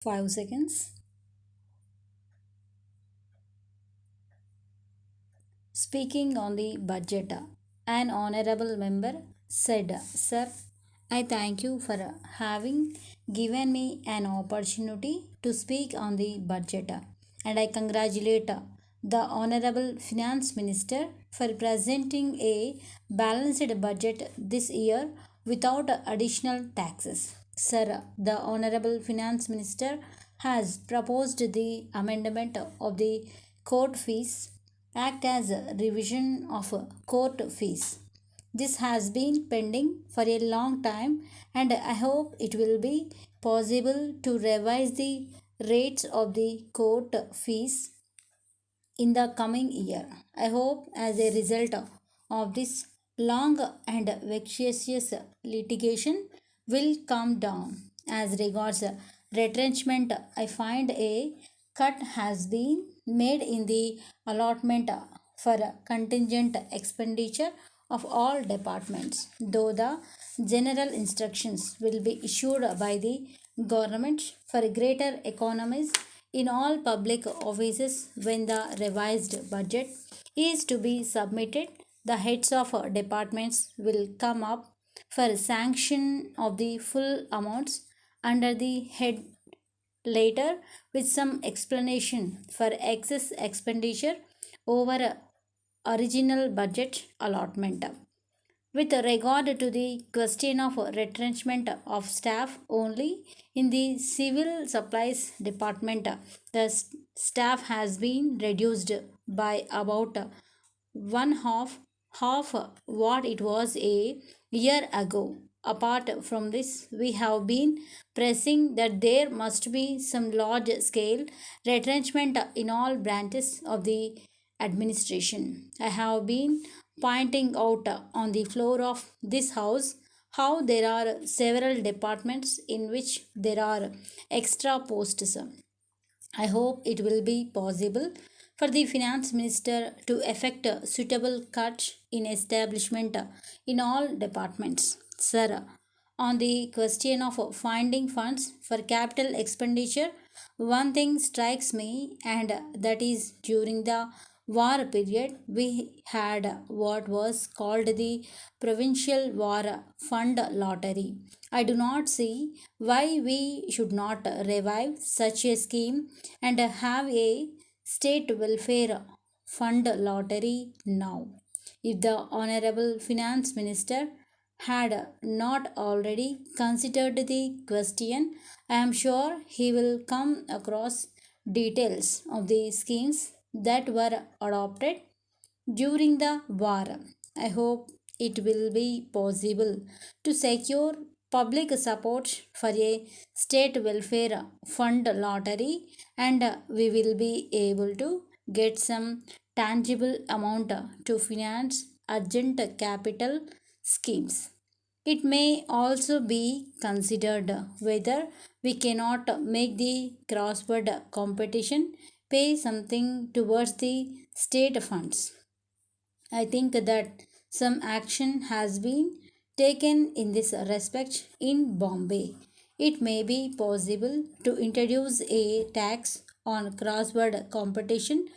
5 seconds. Speaking on the budget, an honorable member said, "Sir, I thank you for having given me an opportunity to speak on the budget, and I congratulate the Honorable Finance Minister for presenting a balanced budget this year without additional taxes. Sir, the Honorable Finance Minister has proposed the amendment of the court fees act as a revision of court fees. This has been pending for a long time, and I hope it will be possible to revise the rates of the court fees in the coming year. I hope as a result of this long and vexatious litigation will come down. As regards retrenchment, I find a cut has been made in the allotment for contingent expenditure of all departments, though the general instructions will be issued by the government for greater economies in all public offices when the revised budget is to be submitted. The heads of departments will come up for sanction of the full amounts under the head later with some explanation for excess expenditure over original budget allotment. With regard to the question of retrenchment of staff only in the civil supplies department, the staff has been reduced by about one half what it was a year ago. Apart from this, we have been pressing that there must be some large scale retrenchment in all branches of the administration. I have been pointing out on the floor of this house how there are several departments in which there are extra posts. I hope it will be possible for the finance minister to effect a suitable cut in establishment in all departments. Sir, on the question of finding funds for capital expenditure, one thing strikes me, and that is during the war period, we had what was called the Provincial War Fund Lottery. I do not see why we should not revive such a scheme and have a state welfare fund lottery now. If the Honorable Finance Minister had not already considered the question, I am sure he will come across details of the schemes that were adopted during the war. I hope it will be possible to secure public support for a state welfare fund lottery, and we will be able to get some tangible amount to finance urgent capital schemes. It may also be considered whether we cannot make the crossword competition pay something towards the state funds. I think that some action has been taken in this respect in Bombay. It may be possible to introduce a tax on crossword competition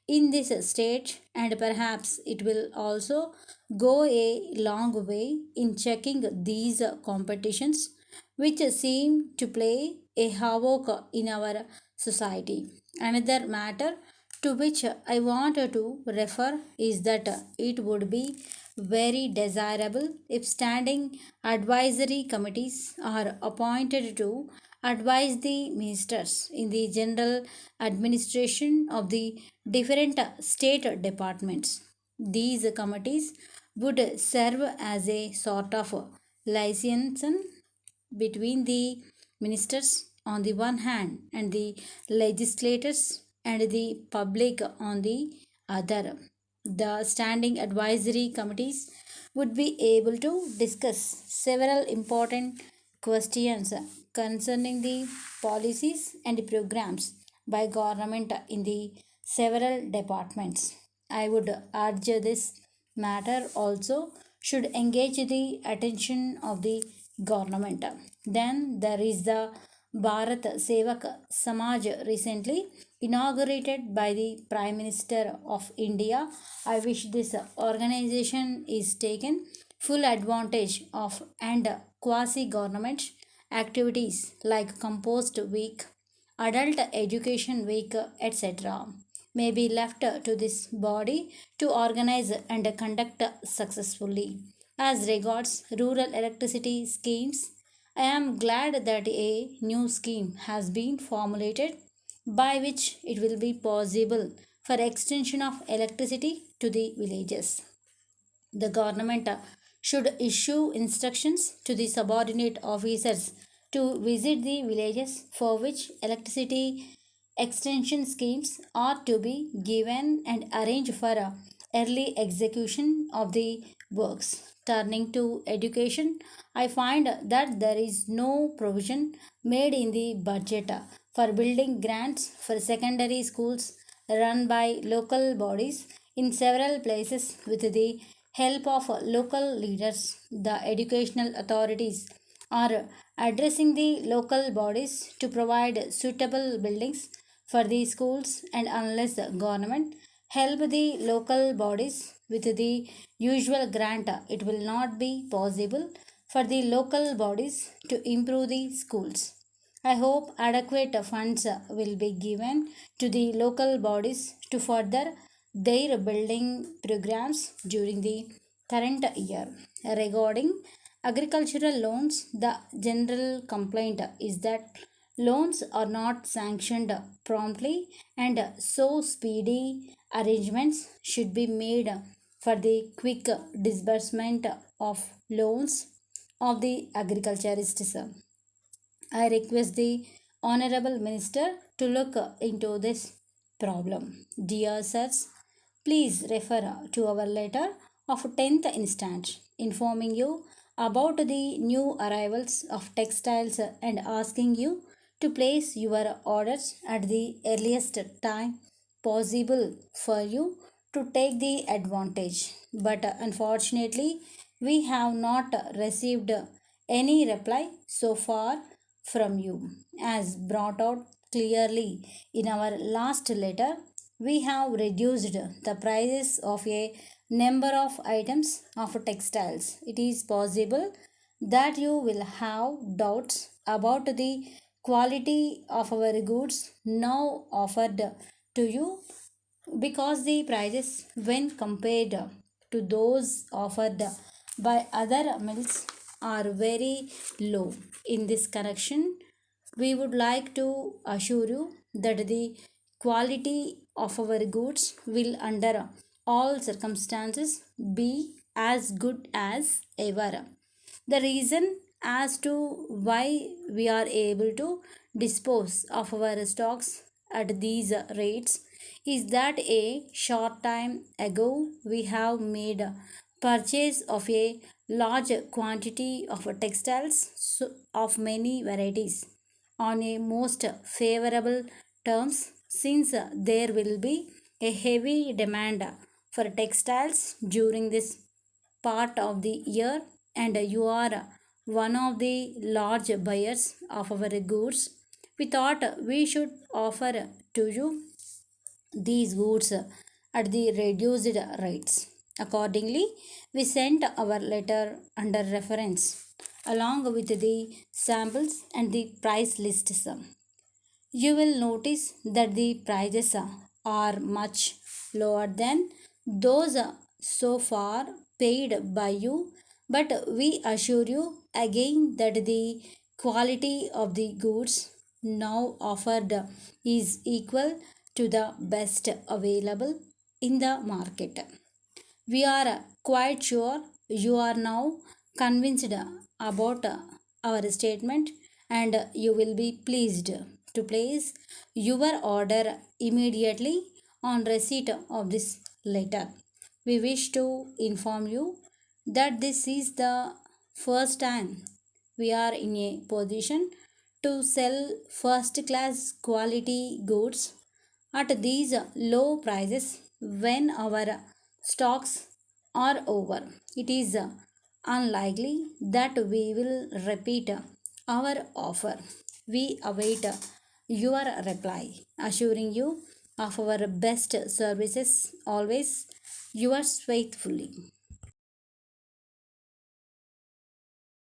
in this state, and perhaps it will also go a long way in checking these competitions which seem to play a havoc in our society. Another matter to which I want to refer is that it would be very desirable if standing advisory committees are appointed to advise the ministers in the general administration of the different state departments. These committees would serve as a sort of liaison between the ministers on the one hand and the legislators and the public on the other. The standing advisory committees would be able to discuss several important questions concerning the policies and programs by government in the several departments. I would urge this matter also should engage the attention of the government. Then there is the Bharat Sevak Samaj recently inaugurated by the Prime Minister of India. I wish this organization is taken full advantage of and quasi government activities like Compost Week, Adult Education Week, etc. may be left to this body to organize and conduct successfully. As regards rural electricity schemes, I am glad that a new scheme has been formulated by which it will be possible for extension of electricity to the villages. The government should issue instructions to the subordinate officers to visit the villages for which electricity extension schemes are to be given and arrange for early execution of the works. Turning to education, I find that there is no provision made in the budget for building grants for secondary schools run by local bodies in several places with the help of local leaders. The educational authorities are addressing the local bodies to provide suitable buildings for the schools, and unless the government help the local bodies with the usual grant, it will not be possible for the local bodies to improve the schools. I hope adequate funds will be given to the local bodies to further their building programs during the current year. Regarding agricultural loans, the general complaint is that loans are not sanctioned promptly, and so speedy arrangements should be made for the quick disbursement of loans of the agriculturists. I request the Honorable Minister to look into this problem. Dear sirs, please refer to our letter of 10th instant informing you about the new arrivals of textiles and asking you to place your orders at the earliest time possible for you to take the advantage. But unfortunately, we have not received any reply so far from you. As brought out clearly in our last letter, we have reduced the prices of a number of items of textiles. It is possible that you will have doubts about the quality of our goods now offered to you because the prices when compared to those offered by other mills are very low. In this connection, we would like to assure you that the quality of our goods will under all circumstances be as good as ever. The reason as to why we are able to dispose of our stocks at these rates is that a short time ago we have made a purchase of a large quantity of textiles of many varieties on a most favorable terms, since there will be a heavy demand for textiles during this part of the year, and you are one of the large buyers of our goods. We thought we should offer to you these goods at the reduced rates. Accordingly, we sent our letter under reference along with the samples and the price lists. You will notice that the prices are much lower than those so far paid by you, but we assure you again that the quality of the goods now offered is equal to the best available in the market. We are quite sure you are now convinced about our statement, and you will be pleased to place your order immediately on receipt of this letter. We wish to inform you that this is the first time we are in a position to sell first class quality goods at these low prices when our stocks are over. It is unlikely that we will repeat our offer. We await your reply, assuring you of our best services always. Yours faithfully.